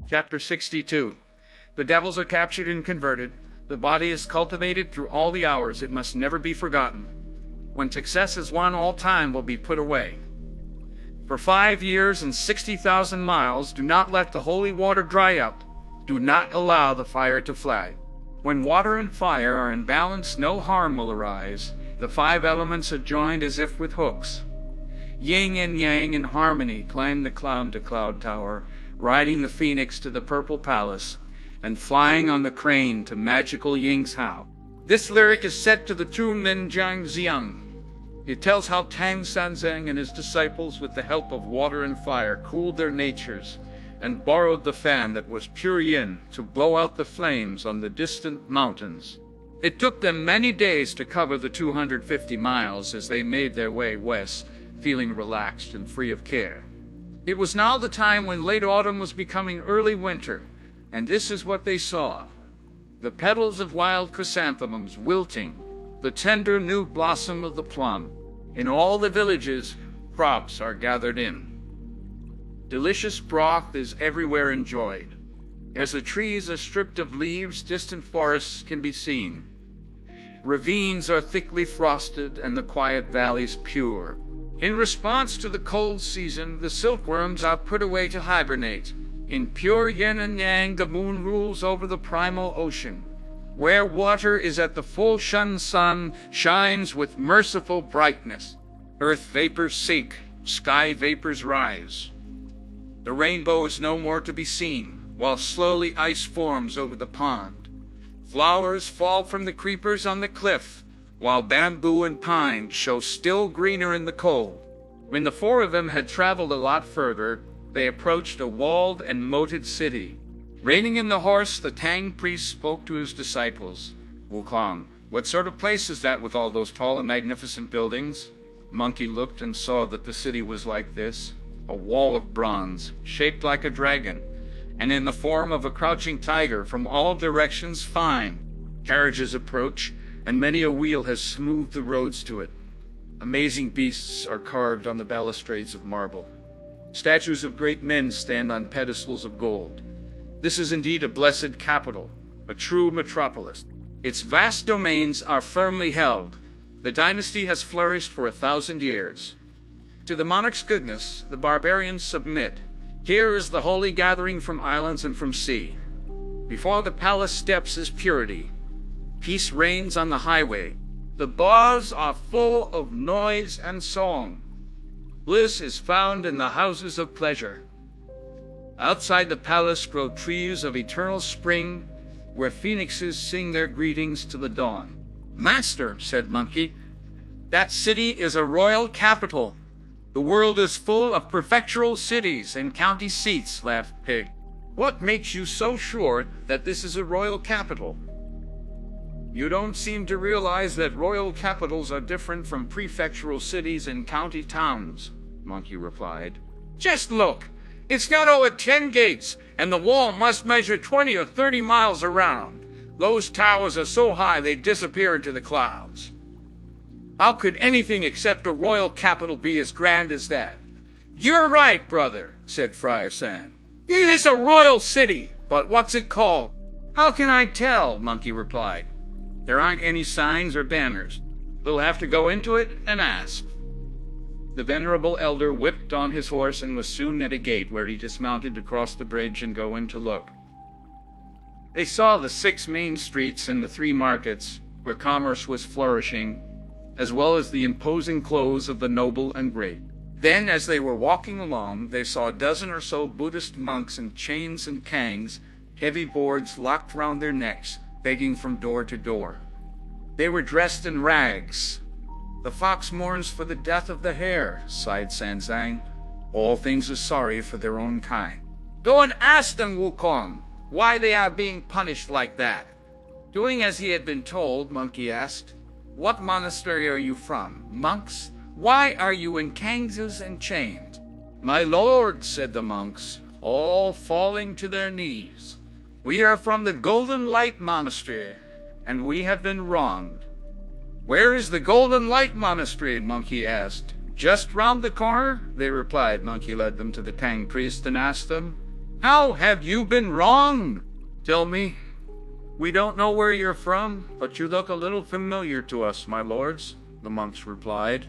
Chapter 62. The devils are captured and converted. The body is cultivated through all the hours. It must never be forgotten. When success is won, all time will be put away. For 5 years and 60,000 miles, do not let the holy water dry up. Do not allow the fire to flag. When water and fire are in balance, no harm will arise. The 5 elements are joined as if with hooks. Yin and yang in harmony climb the cloud-to-cloud tower, riding the phoenix to the purple palace, and flying on the crane to magical Ying's house. This lyric is set to the true Minjiang Xiang. It tells how Tang Sanzang and his disciples, with the help of water and fire, cooled their natures and borrowed the fan that was pure yin to blow out the flames on the distant mountains. It took them many days to cover the 250 miles as they made their way west, feeling relaxed and free of care. It was now the time when late autumn was becoming early winter, and this is what they saw. The petals of wild chrysanthemums wilting, the tender new blossom of the plum. In all the villages, crops are gathered in. Delicious broth is everywhere enjoyed. As the trees are stripped of leaves, distant forests can be seen. Ravines are thickly frosted and the quiet valleys pure. In response to the cold season, the silkworms are put away to hibernate. In pure yin and yang, the moon rules over the primal ocean. Where water is at the full sun shines with merciful brightness. Earth vapors sink, sky vapors rise. The rainbow is no more to be seen, while slowly ice forms over the pond. Flowers fall from the creepers on the cliff, while bamboo and pine show still greener in the cold. When the 4 of them had traveled a lot further, they approached a walled and moated city. Reining in the horse, the Tang priest spoke to his disciples. Wukong, what sort of place is that with all those tall and magnificent buildings? Monkey looked and saw that the city was like this, a wall of bronze, shaped like a dragon, and in the form of a crouching tiger from all directions fine. Carriages approach, and many a wheel has smoothed the roads to it. Amazing beasts are carved on the balustrades of marble. Statues of great men stand on pedestals of gold. This is indeed a blessed capital, a true metropolis. Its vast domains are firmly held. The dynasty has flourished for 1,000 years. To the monarch's goodness, the barbarians submit. Here is the holy gathering from islands and from sea. Before the palace steps is purity. Peace reigns on the highway. The bars are full of noise and song. Bliss is found in the houses of pleasure. Outside the palace grow trees of eternal spring, where phoenixes sing their greetings to the dawn. Master, said Monkey, that city is a royal capital. The world is full of prefectural cities and county seats, laughed Pig. What makes you so sure that this is a royal capital? You don't seem to realize that royal capitals are different from prefectural cities and county towns, Monkey replied. Just look. It's got over 10 gates, and the wall must measure 20 or 30 miles around. Those towers are so high they disappear into the clouds. How could anything except a royal capital be as grand as that? You're right, brother, said Friar Sam. It is a royal city, but what's it called? How can I tell? Monkey replied. There aren't any signs or banners. We'll have to go into it and ask. The venerable elder whipped on his horse and was soon at a gate where he dismounted to cross the bridge and go in to look. They saw the 6 main streets and the 3 markets, where commerce was flourishing, as well as the imposing clothes of the noble and great. Then, as they were walking along, they saw a dozen or so Buddhist monks in chains and kangs, heavy boards locked round their necks, begging from door to door. They were dressed in rags. The fox mourns for the death of the hare, sighed Sanzang. All things are sorry for their own kind. Go and ask them, Wukong, why they are being punished like that. Doing as he had been told, Monkey asked, What monastery are you from? Monks? Why are you in kangs and chains? My lord, said the monks, all falling to their knees. We are from the Golden Light Monastery, and we have been wronged. Where is the Golden Light Monastery? Monkey asked. Just round the corner, they replied. Monkey led them to the Tang priest and asked them, How have you been wrong? Tell me. We don't know where you're from, but you look a little familiar to us, my lords, the monks replied.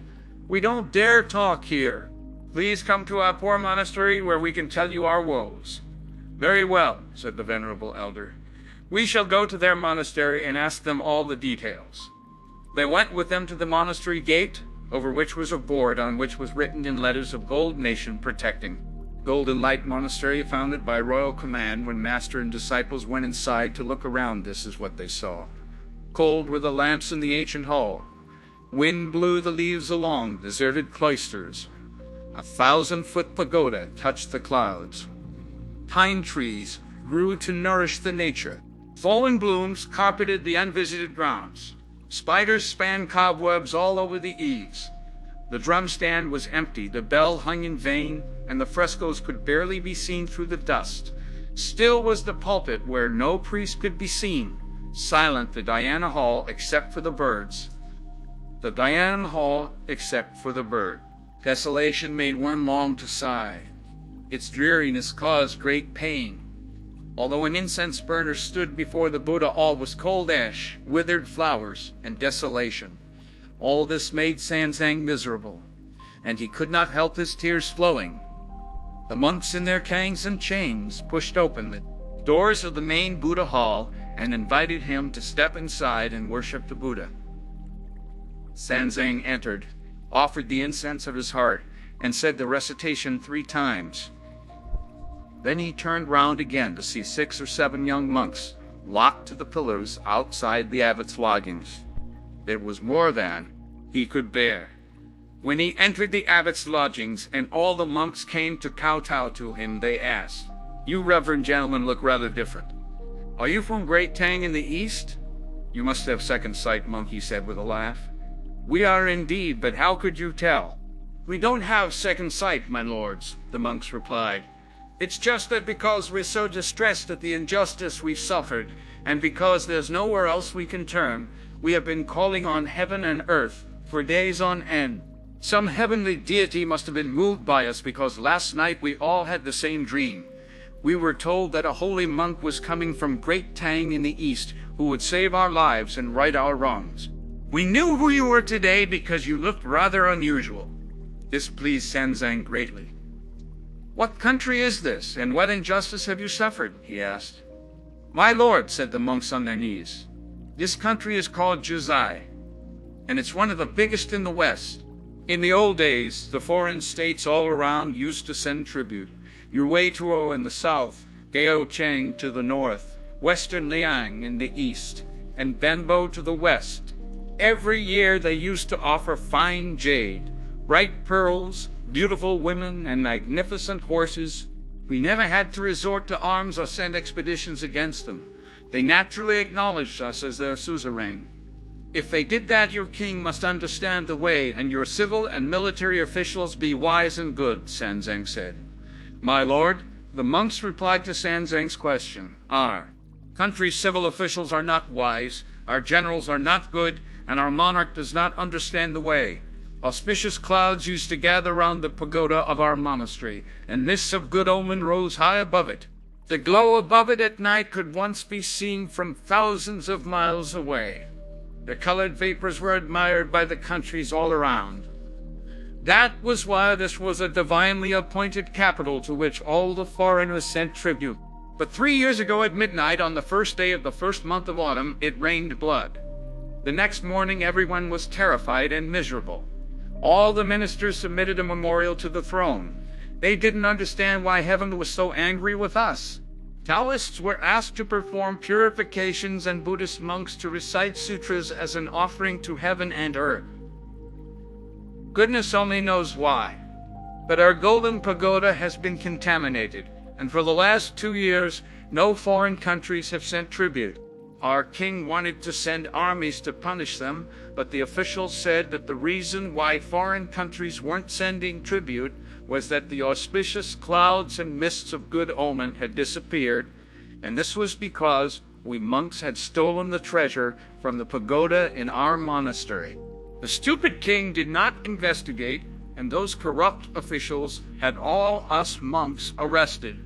We don't dare talk here. Please come to our poor monastery where we can tell you our woes. Very well, said the venerable elder. We shall go to their monastery and ask them all the details. They went with them to the monastery gate, over which was a board on which was written in letters of gold, nation protecting. Golden Light Monastery, founded by royal command. When master and disciples went inside to look around, this is what they saw. Cold were the lamps in the ancient hall. Wind blew the leaves along deserted cloisters. 1,000-foot pagoda touched the clouds. Pine trees grew to nourish the nature. Fallen blooms carpeted the unvisited grounds. Spiders span cobwebs all over the eaves. The drum stand was empty, the bell hung in vain, and the frescoes could barely be seen through the dust. Still was the pulpit where no priest could be seen. Silent the Diana Hall except for the birds. The Diana Hall except for the bird. Desolation made one long to sigh. Its dreariness caused great pain. Although an incense burner stood before the Buddha, all was cold ash, withered flowers, and desolation. All this made Sanzang miserable, and he could not help his tears flowing. The monks in their cangs and chains pushed open the doors of the main Buddha hall and invited him to step inside and worship the Buddha. Sanzang entered, offered the incense of his heart, and said the recitation 3 times. Then he turned round again to see 6 or 7 young monks locked to the pillars outside the abbot's lodgings. It was more than he could bear. When he entered the abbot's lodgings and all the monks came to kowtow to him, they asked, "You reverend gentlemen look rather different. Are you from Great Tang in the east?" "You must have second sight, monk," he said with a laugh. "We are indeed, but how could you tell?" "We don't have second sight, my lords," the monks replied. "It's just that because we're so distressed at the injustice we've suffered, and because there's nowhere else we can turn, we have been calling on heaven and earth for days on end. Some heavenly deity must have been moved by us, because last night we all had the same dream. We were told that a holy monk was coming from Great Tang in the east who would save our lives and right our wrongs. We knew who you were today because you looked rather unusual." This pleased Sanzang greatly. "What country is this, and what injustice have you suffered?" he asked. "My lord," said the monks on their knees, "this country is called Juzai, and it's one of the biggest in the West. In the old days, the foreign states all around used to send tribute. Yuetuo in the south, Gaocheng to the north, Western Liang in the east, and Benbo to the west. Every year they used to offer fine jade, bright pearls, beautiful women, and magnificent horses. We never had to resort to arms or send expeditions against them. They naturally acknowledged us as their suzerain. If they did that, your king must understand the way, and your civil and military officials be wise and good," Sanzang said. "My lord," the monks replied to Sanzang's question, "our country's civil officials are not wise, our generals are not good, and our monarch does not understand the way. Auspicious clouds used to gather round the pagoda of our monastery, and mists of good omen rose high above it. The glow above it at night could once be seen from thousands of miles away. The colored vapors were admired by the countries all around. That was why this was a divinely appointed capital to which all the foreigners sent tribute. But 3 years ago at midnight, on the first day of the first month of autumn, it rained blood. The next morning everyone was terrified and miserable. All the ministers submitted a memorial to the throne. They didn't understand why heaven was so angry with us. Taoists were asked to perform purifications and Buddhist monks to recite sutras as an offering to heaven and earth. Goodness only knows why. But our golden pagoda has been contaminated, and for the last 2 years, no foreign countries have sent tribute. Our king wanted to send armies to punish them, but the officials said that the reason why foreign countries weren't sending tribute was that the auspicious clouds and mists of good omen had disappeared, and this was because we monks had stolen the treasure from the pagoda in our monastery. The stupid king did not investigate, and those corrupt officials had all us monks arrested.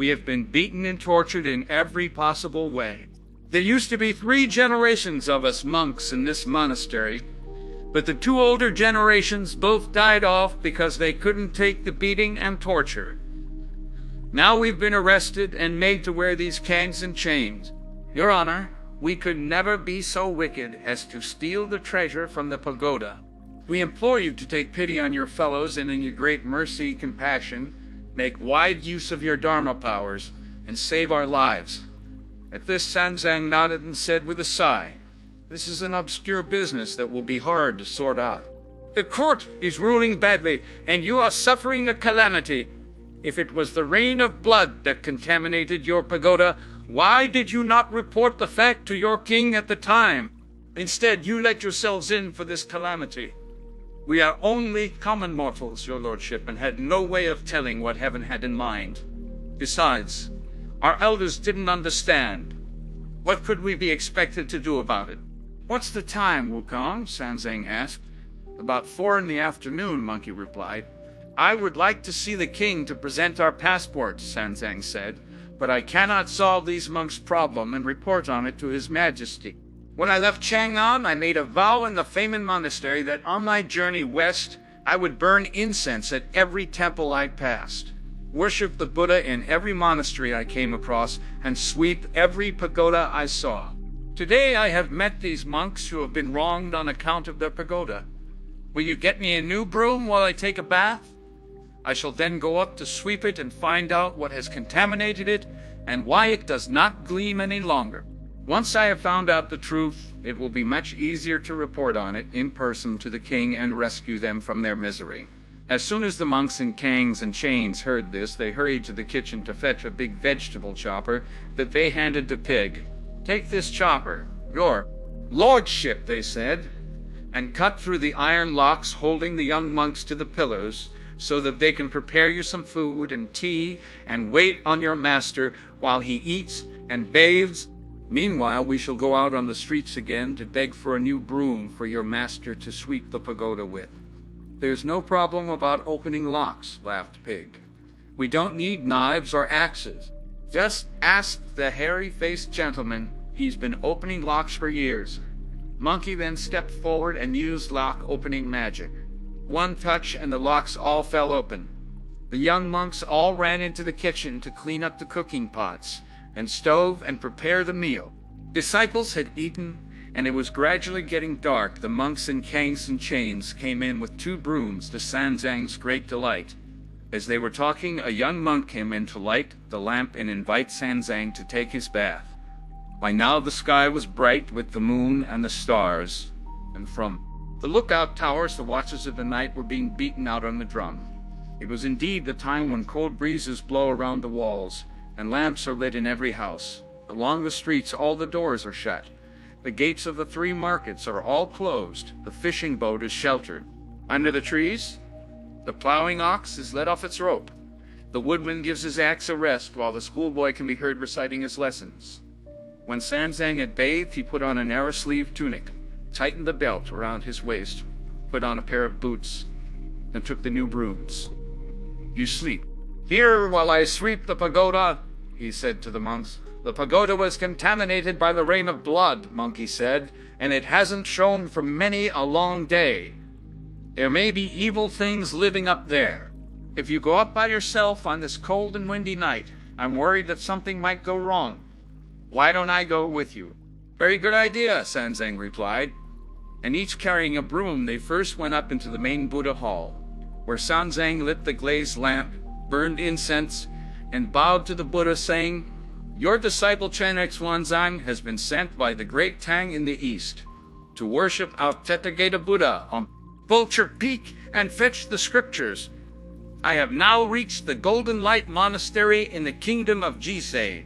We have been beaten and tortured in every possible way. There used to be 3 generations of us monks in this monastery, but the 2 older generations both died off because they couldn't take the beating and torture. Now we've been arrested and made to wear these canes and chains. Your Honor, we could never be so wicked as to steal the treasure from the pagoda. We implore you to take pity on your fellows and in your great mercy and compassion, make wide use of your Dharma powers and save our lives. At this, Sanzang nodded and said with a sigh, "This is an obscure business that will be hard to sort out. The court is ruling badly, and you are suffering a calamity. If it was the rain of blood that contaminated your pagoda, why did you not report the fact to your king at the time? Instead, you let yourselves in for this calamity. We are only common mortals, your lordship, and had no way of telling what heaven had in mind. Besides, our elders didn't understand. What could we be expected to do about it?" "What's the time, Wukong?" Sanzang asked. "About 4 in the afternoon," Monkey replied. "I would like to see the king to present our passports," Sanzang said, "but I cannot solve these monks' problem and report on it to His Majesty. When I left Chang'an, I made a vow in the Famen Monastery that on my journey west, I would burn incense at every temple I passed, worship the Buddha in every monastery I came across, and sweep every pagoda I saw. Today I have met these monks who have been wronged on account of their pagoda. Will you get me a new broom while I take a bath? I shall then go up to sweep it and find out what has contaminated it and why it does not gleam any longer. Once I have found out the truth, it will be much easier to report on it in person to the king and rescue them from their misery." As soon as the monks in canes and chains heard this, they hurried to the kitchen to fetch a big vegetable chopper that they handed to Pig. "Take this chopper, your lordship," they said, "and cut through the iron locks holding the young monks to the pillars, so that they can prepare you some food and tea and wait on your master while he eats and bathes. Meanwhile, we shall go out on the streets again to beg for a new broom for your master to sweep the pagoda with." "There's no problem about opening locks," laughed Pig. "We don't need knives or axes. Just ask the hairy-faced gentleman. He's been opening locks for years." Monkey then stepped forward and used lock-opening magic. One touch and the locks all fell open. The young monks all ran into the kitchen to clean up the cooking pots and stove and prepare the meal. Disciples had eaten, and it was gradually getting dark. The monks in canes and chains came in with 2 brooms to Sanzang's great delight. As they were talking, a young monk came in to light the lamp and invite Sanzang to take his bath. By now the sky was bright with the moon and the stars, and from the lookout towers the watches of the night were being beaten out on the drum. It was indeed the time when cold breezes blow around the walls, and lamps are lit in every house. Along the streets all the doors are shut. The gates of the 3 markets are all closed. The fishing boat is sheltered. Under the trees, the plowing ox is let off its rope. The woodman gives his axe a rest while the schoolboy can be heard reciting his lessons. When Sanzang had bathed, he put on a narrow-sleeved tunic, tightened the belt around his waist, put on a pair of boots, and took the new brooms. "You sleep here while I sweep the pagoda," he said to the monks. "The pagoda was contaminated by the rain of blood," Monkey said, "and it hasn't shone for many a long day. There may be evil things living up there. If you go up by yourself on this cold and windy night, I'm worried that something might go wrong. Why don't I go with you?" "Very good idea," Sanzang replied. And each carrying a broom, they first went up into the main Buddha hall, where Sanzang lit the glazed lamp, burned incense, and bowed to the Buddha, saying, "Your disciple Chenex Wanzang has been sent by the great Tang in the east to worship our Tathagata Buddha on Vulture Peak and fetch the scriptures. I have now reached the Golden Light Monastery in the kingdom of Jisei,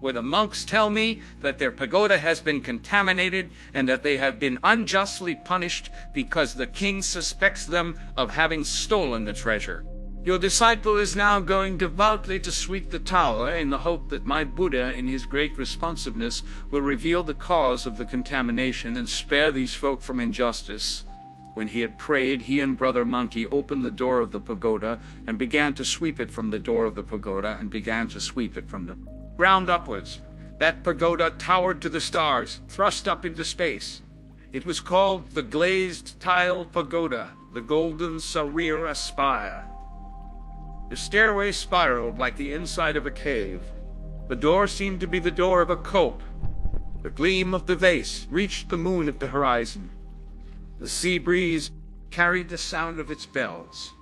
where the monks tell me that their pagoda has been contaminated and that they have been unjustly punished because the king suspects them of having stolen the treasure. Your disciple is now going devoutly to sweep the tower in the hope that my Buddha, in his great responsiveness, will reveal the cause of the contamination and spare these folk from injustice. When he had prayed, he and Brother Monkey opened the door of the pagoda and began to sweep it from the door of the pagoda and began to sweep it from the ground upwards. That pagoda towered to the stars, thrust up into space. It was called the Glazed Tile Pagoda, the Golden Sarira Spire. The stairway spiraled like the inside of a cave. The door seemed to be the door of a cope. The gleam of the vase reached the moon at the horizon. The sea breeze carried the sound of its bells.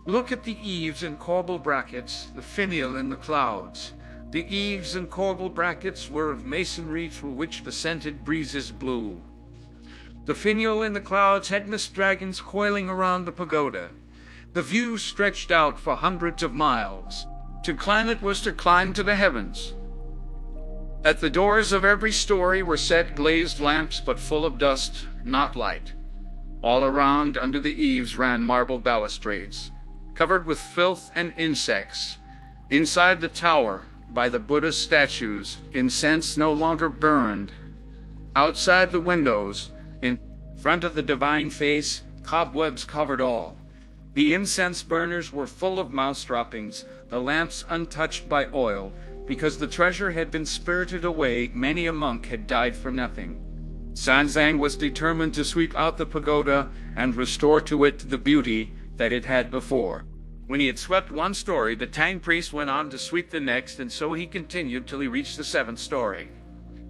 Look at the eaves and corbel brackets, the finial in the clouds. The eaves and corbel brackets were of masonry through which the scented breezes blew. The finial in the clouds had mist dragons coiling around the pagoda. The view stretched out for hundreds of miles. To climb it was to climb to the heavens. At the doors of every story were set glazed lamps, but full of dust, not light. All around, under the eaves, ran marble balustrades, covered with filth and insects. Inside the tower, by the Buddha statues, incense no longer burned. Outside the windows, in front of the divine face, cobwebs covered all. The incense burners were full of mouse droppings, the lamps untouched by oil. Because the treasure had been spirited away, many a monk had died for nothing. Sanzang was determined to sweep out the pagoda and restore to it the beauty that it had before. When he had swept one story, the Tang priest went on to sweep the next, and so he continued till he reached the 7th story.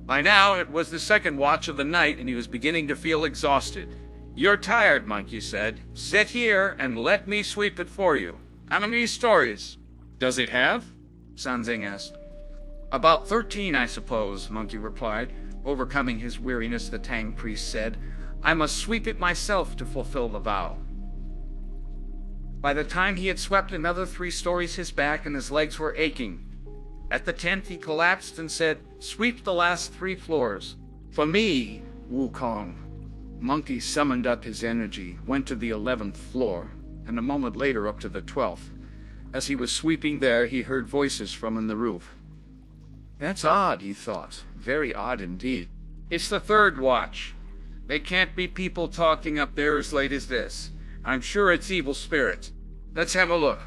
By now it was the 2nd watch of the night, and he was beginning to feel exhausted. "You're tired, monk," he said. "Sit here and let me sweep it for you." "How many stories does it have?" Sanzang asked. "About 13, I suppose," Monkey replied. Overcoming his weariness, the Tang priest said, "I must sweep it myself to fulfill the vow." By the time he had swept another 3 stories, his back and his legs were aching. At the 10th, he collapsed and said, "Sweep the last 3 floors. For me, Wukong." Monkey summoned up his energy, went to the 11th floor, and a moment later up to the 12th. As he was sweeping there, he heard voices from in the roof. "That's odd," he thought. "Very odd indeed. It's the 3rd watch. They can't be people talking up there as late as this. I'm sure it's evil spirits. Let's have a look."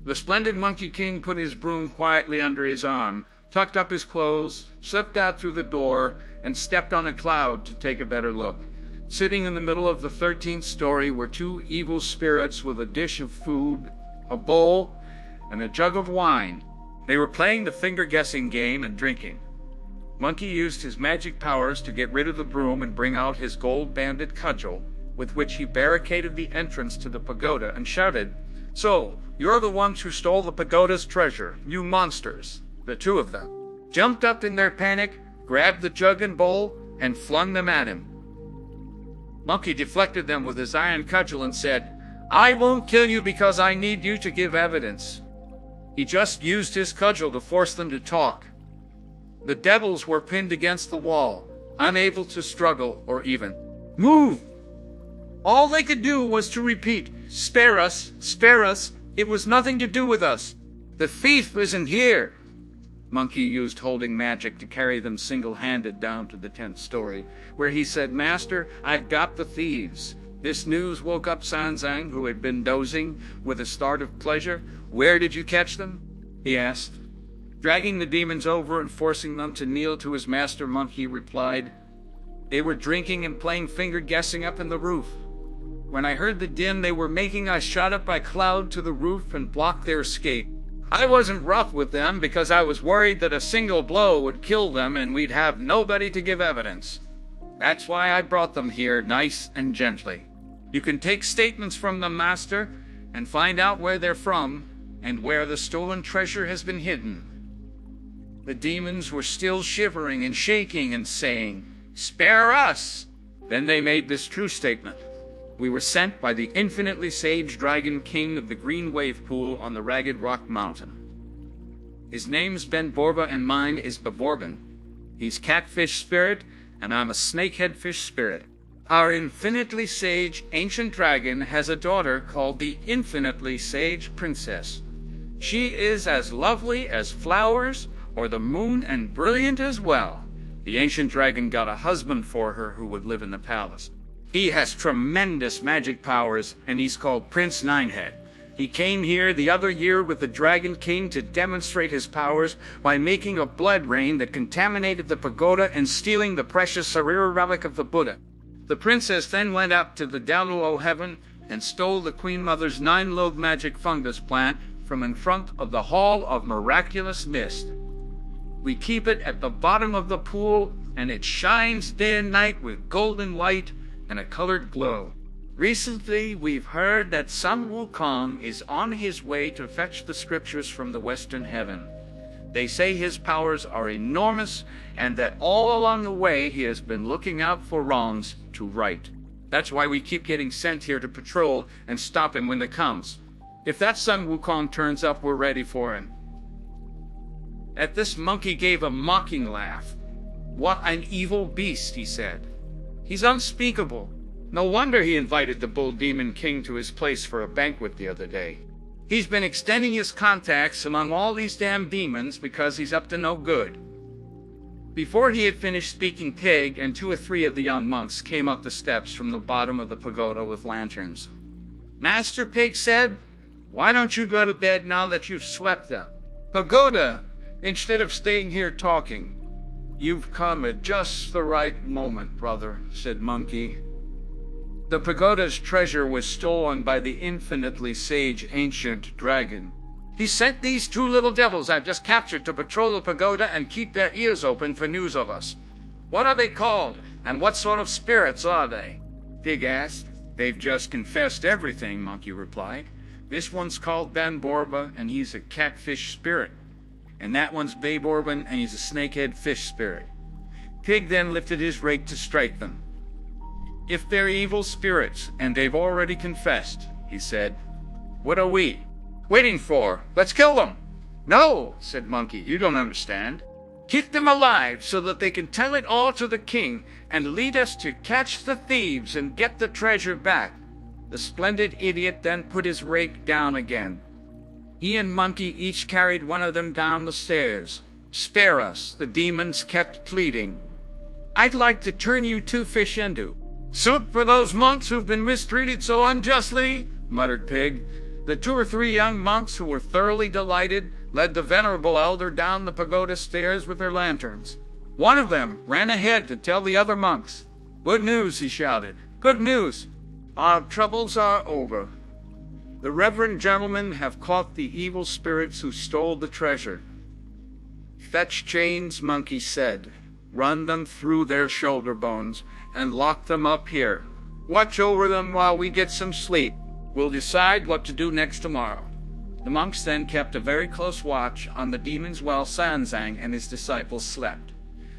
The splendid Monkey King put his broom quietly under his arm, tucked up his clothes, slipped out through the door, and stepped on a cloud to take a better look. Sitting in the middle of the 13th story were 2 evil spirits with a dish of food, a bowl, and a jug of wine. They were playing the finger-guessing game and drinking. Monkey used his magic powers to get rid of the broom and bring out his gold-banded cudgel, with which he barricaded the entrance to the pagoda and shouted, "So, you're the ones who stole the pagoda's treasure, you monsters." The 2 of them jumped up in their panic, grabbed the jug and bowl, and flung them at him. Monkey deflected them with his iron cudgel and said, "I won't kill you because I need you to give evidence." He just used his cudgel to force them to talk. The devils were pinned against the wall, unable to struggle or even move. All they could do was to repeat, "Spare us, spare us, it was nothing to do with us. The thief isn't here." Monkey used holding magic to carry them single-handed down to the 10th story, where he said, "Master, I've got the thieves." This news woke up Sanzang, who had been dozing, with a start of pleasure. "Where did you catch them?" he asked. Dragging the demons over and forcing them to kneel to his master, Monkey replied, "They were drinking and playing finger-guessing up in the roof. When I heard the din they were making, I shot up by cloud to the roof and blocked their escape. I wasn't rough with them because I was worried that a single blow would kill them and we'd have nobody to give evidence. That's why I brought them here nice and gently. You can take statements from them, master, and find out where they're from and where the stolen treasure has been hidden." The demons were still shivering and shaking and saying, "Spare us!" Then they made this true statement. "We were sent by the infinitely sage Dragon King of the Green Wave Pool on the Ragged Rock Mountain. His name's Ben Borba and mine is Baborbin. He's catfish spirit and I'm a snakehead fish spirit. Our infinitely sage ancient dragon has a daughter called the infinitely sage princess. She is as lovely as flowers or the moon and brilliant as well. The ancient dragon got a husband for her who would live in the palace. He has tremendous magic powers, and he's called Prince Ninehead. He came here the other year with the Dragon King to demonstrate his powers by making a blood rain that contaminated the pagoda and stealing the precious Sarira relic of the Buddha. The princess then went up to the down below heaven and stole the Queen Mother's 9-lobe magic fungus plant from in front of the Hall of Miraculous Mist. We keep it at the bottom of the pool, and it shines day and night with golden light and a colored glow. Recently, we've heard that Sun Wukong is on his way to fetch the scriptures from the western heaven. They say his powers are enormous, and that all along the way he has been looking out for wrongs to right. That's why we keep getting sent here to patrol and stop him when he comes. If that Sun Wukong turns up, we're ready for him. At this, Monkey gave a mocking laugh. What an evil beast, he said. He's unspeakable. No wonder he invited the Bull Demon King to his place for a banquet the other day. He's been extending his contacts among all these damn demons because he's up to no good. Before he had finished speaking, Pig and 2 or 3 of the young monks came up the steps from the bottom of the pagoda with lanterns. Master, Pig said, why don't you go to bed now that you've slept up? Pagoda, instead of staying here talking. You've come at just the right moment, brother, said Monkey. The pagoda's treasure was stolen by the infinitely sage ancient dragon. He sent these 2 little devils I've just captured to patrol the pagoda and keep their ears open for news of us. What are they called, and what sort of spirits are they? Pig asked. They've just confessed everything, Monkey replied. This one's called Ben Borba, and he's a catfish spirit. And that one's Babe Orban, and he's a snakehead fish spirit. Pig then lifted his rake to strike them. If they're evil spirits, and they've already confessed, he said, what are we waiting for? Let's kill them. No, said Monkey, you don't understand. Keep them alive so that they can tell it all to the king and lead us to catch the thieves and get the treasure back. The splendid idiot then put his rake down again. He and Monkey each carried one of them down the stairs. Spare us, the demons kept pleading. I'd like to turn you 2 fish into soup for those monks who've been mistreated so unjustly, muttered Pig. The 2 or 3 young monks, who were thoroughly delighted, led the venerable elder down the pagoda stairs with their lanterns. One of them ran ahead to tell the other monks. Good news, he shouted. Good news. Our troubles are over. The reverend gentlemen have caught the evil spirits who stole the treasure. Fetch chains, Monkey said. Run them through their shoulder bones and lock them up here. Watch over them while we get some sleep. We'll decide what to do next tomorrow. The monks then kept a very close watch on the demons while Sanzang and his disciples slept.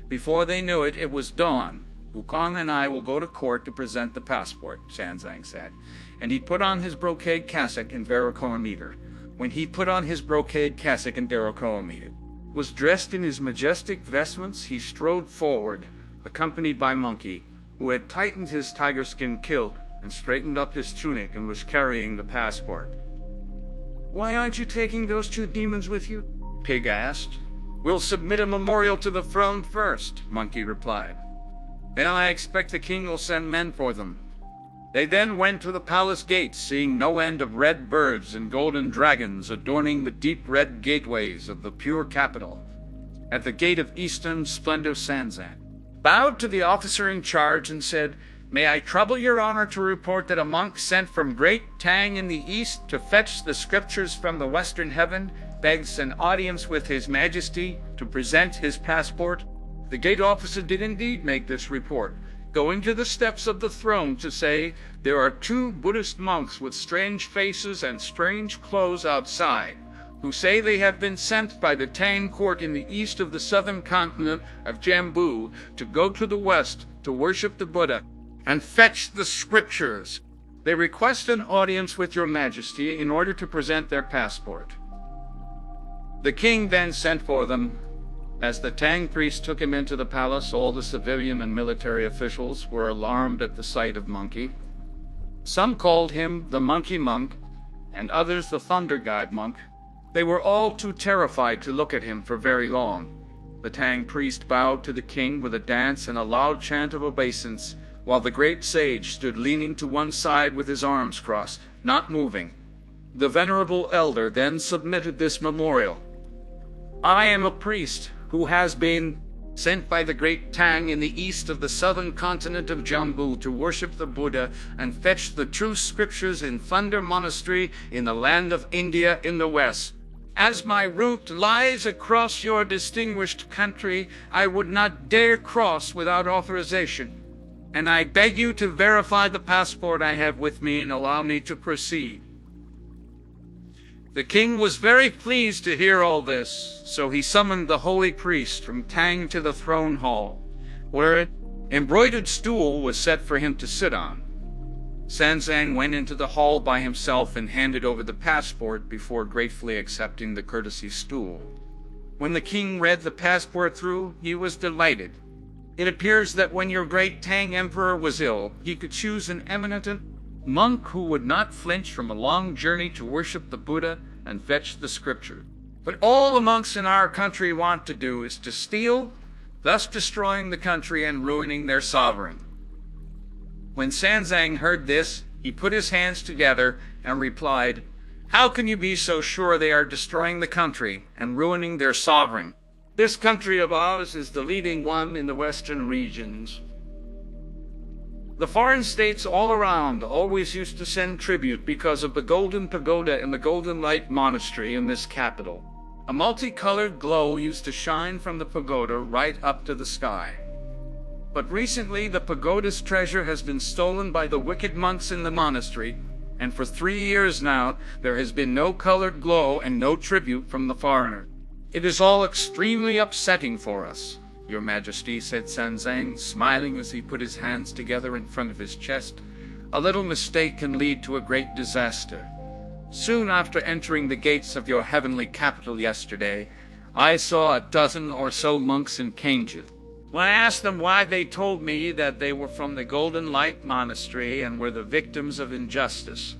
Before they knew it, it was dawn. Wukong and I will go to court to present the passport, Sanzang said, and he put on his brocade cassock and varicolometer. When he put on his brocade cassock and varicolometer, was dressed in his majestic vestments, he strode forward, accompanied by Monkey, who had tightened his tiger skin kilt and straightened up his tunic and was carrying the passport. Why aren't you taking those 2 demons with you? Pig asked. We'll submit a memorial to the throne first, Monkey replied. Then I expect the king will send men for them. They then went to the palace gates, seeing no end of red birds and golden dragons adorning the deep red gateways of the pure capital. At the gate of eastern splendor, Sanzang bowed to the officer in charge and said, May I trouble your honor to report that a monk sent from Great Tang in the east to fetch the scriptures from the western heaven begs an audience with his majesty to present his passport? The gate officer did indeed make this report, going to the steps of the throne to say, There are 2 Buddhist monks with strange faces and strange clothes outside, who say they have been sent by the Tang court in the east of the southern continent of Jambu to go to the west to worship the Buddha and fetch the scriptures. They request an audience with your majesty in order to present their passport. The king then sent for them. As the Tang priest took him into the palace, all the civilian and military officials were alarmed at the sight of Monkey. Some called him the Monkey Monk, and others the Thunder God Monk. They were all too terrified to look at him for very long. The Tang priest bowed to the king with a dance and a loud chant of obeisance, while the great sage stood leaning to one side with his arms crossed, not moving. The venerable elder then submitted this memorial. I am a priest who has been sent by the great Tang in the east of the southern continent of Jambu to worship the Buddha and fetch the true scriptures in Thunder Monastery in the land of India in the west. As my route lies across your distinguished country, I would not dare cross without authorization, and I beg you to verify the passport I have with me and allow me to proceed. The king was very pleased to hear all this, so he summoned the holy priest from Tang to the throne hall, where an embroidered stool was set for him to sit on. Sanzang went into the hall by himself and handed over the passport before gratefully accepting the courtesy stool. When the king read the passport through, he was delighted. It appears that when your great Tang emperor was ill, he could choose an eminent monk who would not flinch from a long journey to worship the Buddha and fetch the scripture. But all the monks in our country want to do is to steal, thus destroying the country and ruining their sovereign. When Sanzang heard this, he put his hands together and replied, How can you be so sure they are destroying the country and ruining their sovereign? This country of ours is the leading one in the western regions. The foreign states all around always used to send tribute because of the Golden Pagoda and the Golden Light Monastery in this capital. A multicolored glow used to shine from the pagoda right up to the sky. But recently the pagoda's treasure has been stolen by the wicked monks in the monastery, and for 3 years now there has been no colored glow and no tribute from the foreigner. It is all extremely upsetting for us, Your Majesty, said Sanzang, smiling as he put his hands together in front of his chest. A little mistake can lead to a great disaster. Soon after entering the gates of your heavenly capital yesterday, I saw a dozen or so monks in cages. When I asked them why, they told me that they were from the Golden Light Monastery and were the victims of injustice.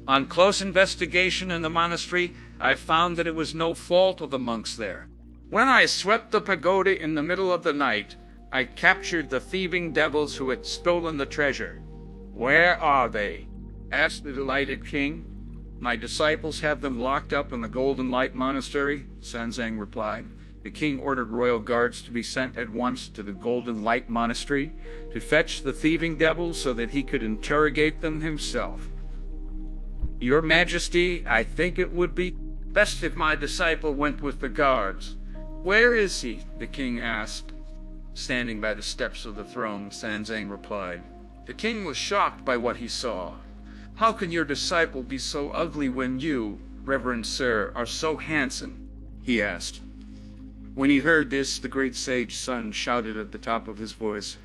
On close investigation in the monastery, I found that it was no fault of the monks there. When I swept the pagoda in the middle of the night, I captured the thieving devils who had stolen the treasure. Where are they? Asked the delighted king. My disciples have them locked up in the Golden Light Monastery, Sanzang replied. The king ordered royal guards to be sent at once to the Golden Light Monastery to fetch the thieving devils so that he could interrogate them himself. Your Majesty, I think it would be best if my disciple went with the guards. Where is he? The king asked. Standing by the steps of the throne, Sanzang replied. The king was shocked by what he saw. How can your disciple be so ugly when you, Reverend Sir, are so handsome? He asked. When he heard this, the great sage Sun shouted at the top of his voice,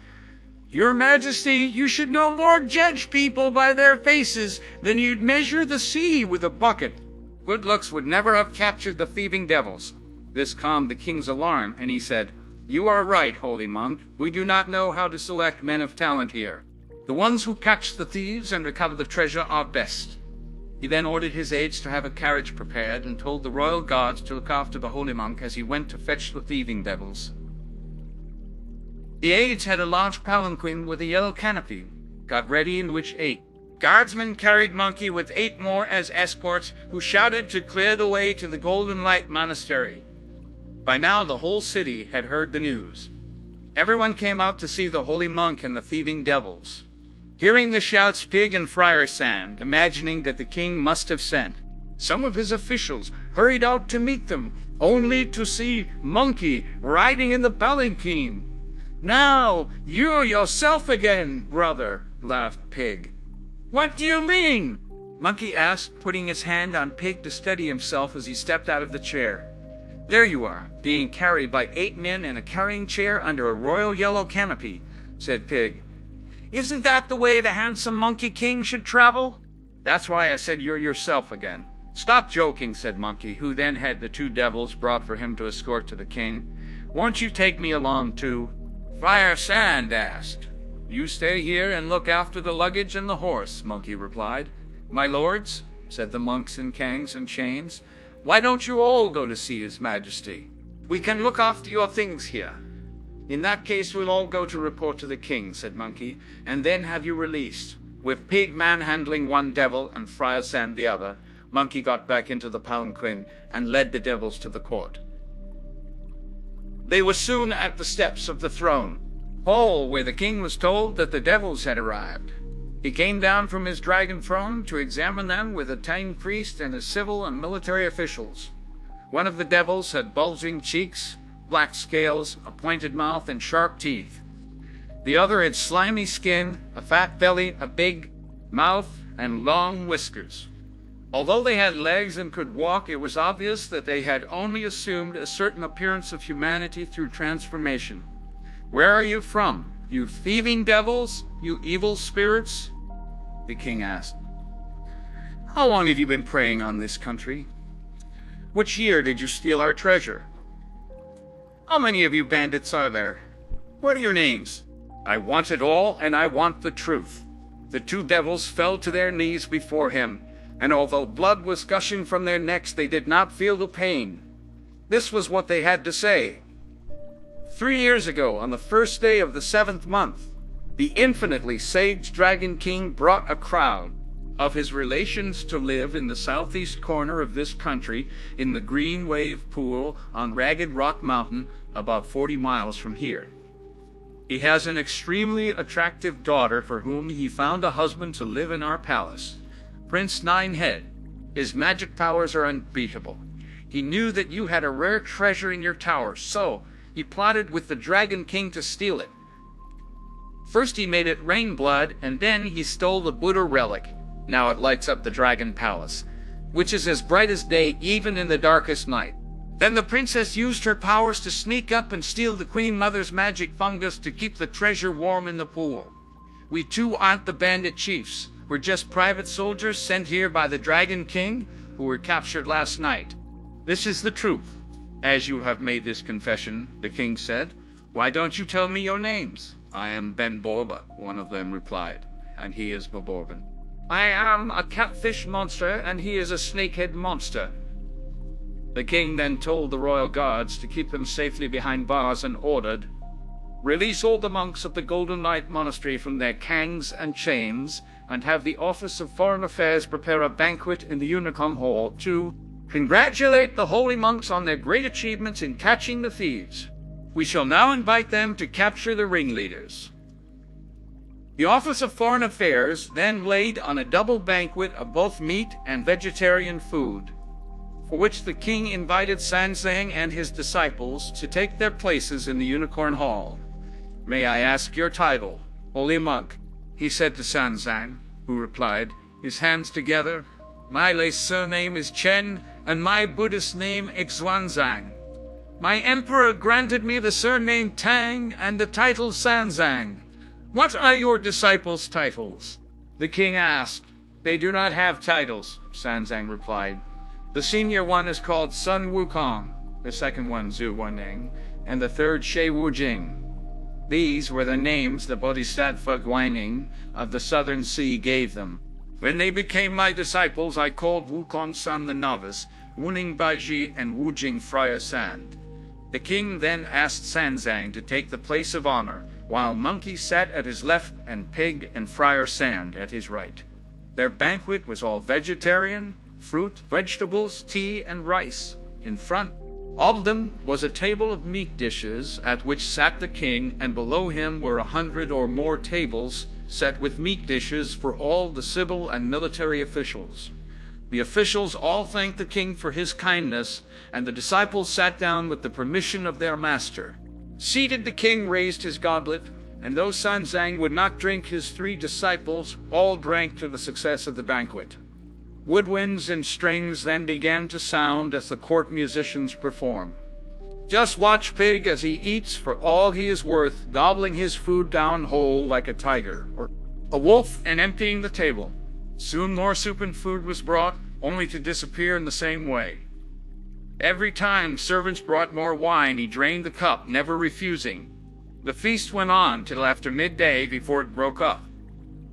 Your Majesty, you should no more judge people by their faces than you'd measure the sea with a bucket. Good looks would never have captured the thieving devils. This calmed the king's alarm, and he said, You are right, holy monk. We do not know how to select men of talent here. The ones who catch the thieves and recover the treasure are best. He then ordered his aides to have a carriage prepared and told the royal guards to look after the holy monk as he went to fetch the thieving devils. The aides had a large palanquin with a yellow canopy, got ready in which 8 guardsmen carried Monkey with 8 more as escorts, who shouted to clear the way to the Golden Light Monastery. By now the whole city had heard the news. Everyone came out to see the holy monk and the thieving devils. Hearing the shouts, Pig and Friar Sand, imagining that the king must have sent some of his officials, hurried out to meet them, only to see Monkey riding in the palanquin. Now, you're yourself again, brother, laughed Pig. What do you mean? Monkey asked, putting his hand on Pig to steady himself as he stepped out of the chair. There you are, being carried by 8 men in a carrying chair under a royal yellow canopy, said Pig. Isn't that the way the handsome Monkey King should travel? That's why I said you're yourself again. Stop joking, said Monkey, who then had the 2 devils brought for him to escort to the king. Won't you take me along too? Friar Sand asked. You stay here and look after the luggage and the horse, Monkey replied. My lords, said the monks in cangs and chains, why don't you all go to see His Majesty? We can look after your things here. "In that case, we'll all go to report to the king," said Monkey, "and then have you released." With Pig manhandling one devil and Friar Sand the other, Monkey got back into the palanquin and led the devils to the court. They were soon at the steps of the throne hall, where the king was told that the devils had arrived. He came down from his dragon throne to examine them with a tame priest and his civil and military officials. One of the devils had bulging cheeks, black scales, a pointed mouth, and sharp teeth. The other had slimy skin, a fat belly, a big mouth, and long whiskers. Although they had legs and could walk, it was obvious that they had only assumed a certain appearance of humanity through transformation. "Where are you from, you thieving devils, you evil spirits?" the king asked. "How long have you been preying on this country? Which year did you steal our treasure? How many of you bandits are there? What are your names?" "I want it all, and I want the truth." The two devils fell to their knees before him, and although blood was gushing from their necks, they did not feel the pain. This was what they had to say. 3 years ago, on the first day of the 7th month, the infinitely sage Dragon King brought a crowd of his relations to live in the southeast corner of this country, in the Green Wave Pool on Ragged Rock Mountain, about 40 miles from here. He has an extremely attractive daughter for whom he found a husband to live in our palace, Prince Ninehead. His magic powers are unbeatable. He knew that you had a rare treasure in your tower, so he plotted with the Dragon King to steal it. First he made it rain blood, and then he stole the Buddha relic. Now it lights up the Dragon Palace, which is as bright as day even in the darkest night. Then the princess used her powers to sneak up and steal the Queen Mother's magic fungus to keep the treasure warm in the pool. We too aren't the bandit chiefs. We're just private soldiers sent here by the Dragon King, who were captured last night. This is the truth. As you have made this confession, the king said, why don't you tell me your names? I am Ben Borba, one of them replied, and he is Boborban. I am a catfish monster, and he is a snakehead monster. The king then told the royal guards to keep them safely behind bars and ordered, release all the monks of the Golden Light Monastery from their cangs and chains, and have the Office of Foreign Affairs prepare a banquet in the Unicorn Hall to congratulate the holy monks on their great achievements in catching the thieves. We shall now invite them to capture the ringleaders. The Office of Foreign Affairs then laid on a double banquet of both meat and vegetarian food, for which the king invited Sanzang and his disciples to take their places in the Unicorn Hall. May I ask your title, holy monk? He said to Sanzang, who replied, his hands together, my lay surname is Chen, and my Buddhist name Xuanzang. My emperor granted me the surname Tang and the title Sanzang. What are your disciples' titles? The king asked. They do not have titles, Sanzang replied. The senior one is called Sun Wukong, the second one Zhu Wanning, and the third She Wujing. These were the names the Bodhisattva Guanyin of the Southern Sea gave them. When they became my disciples, I called Wukong Sun the novice, Wuning Baiji, and Wujing Friar Sand. The king then asked Sanzang to take the place of honor, while Monkey sat at his left and Pig and Friar Sand at his right. Their banquet was all vegetarian, fruit, vegetables, tea, and rice. In front of them was a table of meat dishes at which sat the king, and below him were 100 or more tables set with meat dishes for all the civil and military officials. The officials all thanked the king for his kindness, and the disciples sat down with the permission of their master. Seated, the king raised his goblet, and though Sanzang would not drink, his 3 disciples all drank to the success of the banquet. Woodwinds and strings then began to sound as the court musicians perform. Just watch Pig as he eats for all he is worth, gobbling his food down whole like a tiger, or a wolf, and emptying the table. Soon more soup and food was brought, only to disappear in the same way. Every time servants brought more wine, he drained the cup, never refusing. The feast went on till after midday before it broke up.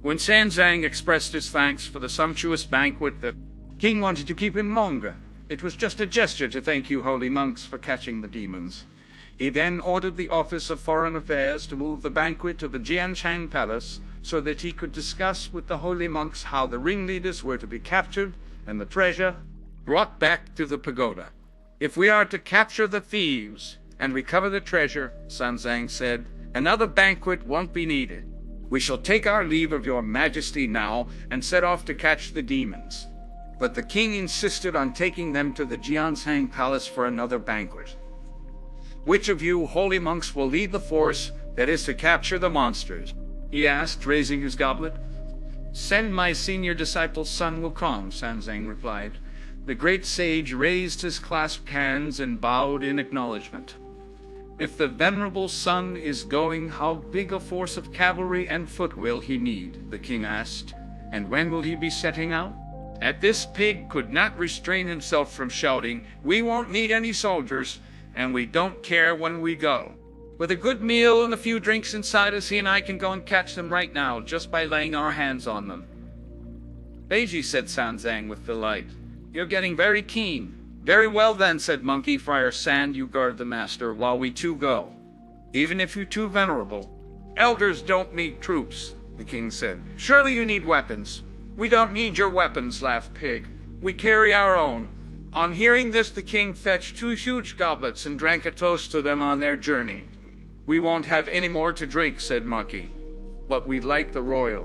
When Sanzang expressed his thanks for the sumptuous banquet, the king wanted to keep him longer. It was just a gesture to thank you, holy monks, for catching the demons. He then ordered the Office of Foreign Affairs to move the banquet to the Jianshan Palace so that he could discuss with the holy monks how the ringleaders were to be captured and the treasure brought back to the pagoda. If we are to capture the thieves and recover the treasure, Sanzang said, another banquet won't be needed. We shall take our leave of your majesty now and set off to catch the demons. But the king insisted on taking them to the Jianshan Palace for another banquet. Which of you holy monks will lead the force that is to capture the monsters? He asked, raising his goblet. Send my senior disciple Sun Wukong, Sanzang replied. The great sage raised his clasped hands and bowed in acknowledgement. If the venerable Sun is going, how big a force of cavalry and foot will he need? The king asked. And when will he be setting out? At this, Pig could not restrain himself from shouting, we won't need any soldiers, and we don't care when we go. With a good meal and a few drinks inside us, he and I can go and catch them right now, just by laying our hands on them. Beiji, said Sanzang with delight. You're getting very keen. Very well then, said Monkey Friar Sand, you guard the master while we two go. Even if you're too venerable. Elders don't need troops, the king said. Surely you need weapons. We don't need your weapons, laughed Pig. We carry our own. On hearing this, the king fetched 2 huge goblets and drank a toast to them on their journey. We won't have any more to drink, said Monkey. But we'd like the royal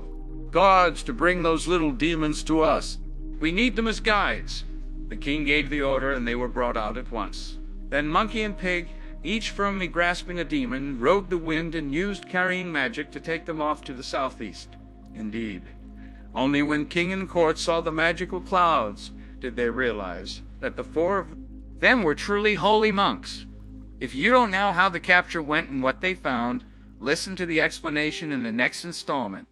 guards to bring those little demons to us. We need them as guides. The king gave the order, and they were brought out at once. Then Monkey and Pig, each firmly grasping a demon, rode the wind and used carrying magic to take them off to the southeast. Indeed, only when king and court saw the magical clouds did they realize that the 4 of them were truly holy monks. If you don't know how the capture went and what they found, listen to the explanation in the next installment.